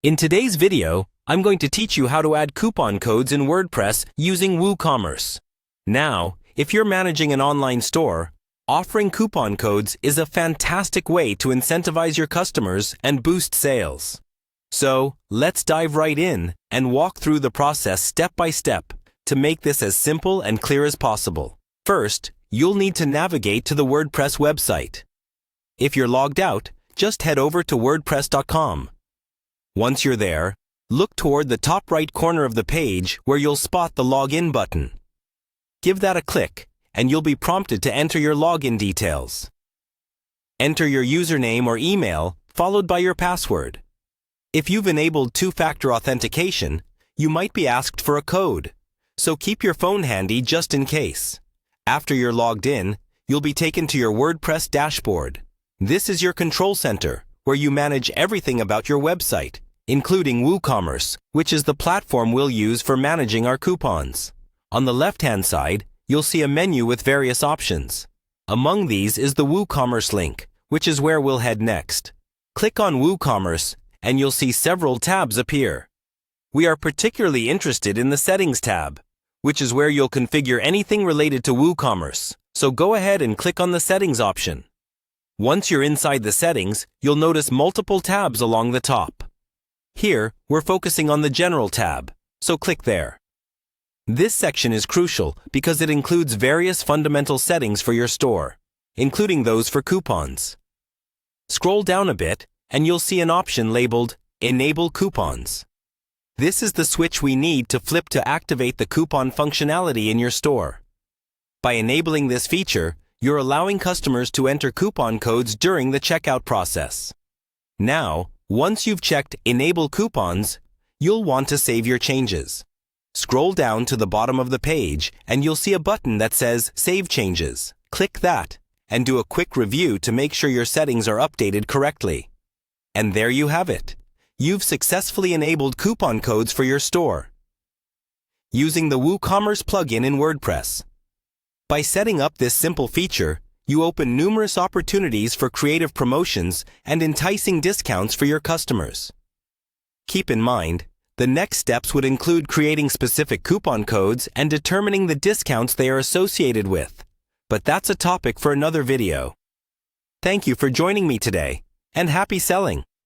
In today's video, I'm going to teach you how to add coupon codes in WordPress using Woocommerce. Now, if you're managing an online store, offering coupon codes is a fantastic way to incentivize your customers and boost sales. So, let's dive right in and walk through the process step by step to make this as simple and clear as possible. First, you'll need to navigate to the WordPress website. If you're logged out, just head over to wordpress.com. Once you're there, look toward the top right corner of the page where you'll spot the Login button. Give that a click, and you'll be prompted to enter your login details. Enter your username or email, followed by your password. If you've enabled two-factor authentication, you might be asked for a code, so keep your phone handy just in case. After you're logged in, you'll be taken to your WordPress dashboard. This is your control center, where you manage everything about your website, including Woocommerce, which is the platform we'll use for managing our coupons. On the left-hand side, you'll see a menu with various options. Among these is the Woocommerce link, which is where we'll head next. Click on Woocommerce, and you'll see several tabs appear. We are particularly interested in the Settings tab, which is where you'll configure anything related to Woocommerce, so go ahead and click on the Settings option. Once you're inside the settings, you'll notice multiple tabs along the top. Here, we're focusing on the General tab, so click there. This section is crucial because it includes various fundamental settings for your store, including those for coupons. Scroll down a bit, and you'll see an option labeled Enable Coupons. This is the switch we need to flip to activate the coupon functionality in your store. By enabling this feature, you're allowing customers to enter coupon codes during the checkout process. Now, once you've checked Enable Coupons, you'll want to save your changes. Scroll down to the bottom of the page and you'll see a button that says Save Changes. Click that and do a quick review to make sure your settings are updated correctly. And there you have it. You've successfully enabled coupon codes for your store using the Woocommerce plugin in WordPress. By setting up this simple feature, you open numerous opportunities for creative promotions and enticing discounts for your customers. Keep in mind, the next steps would include creating specific coupon codes and determining the discounts they are associated with. But that's a topic for another video. Thank you for joining me today, and happy selling!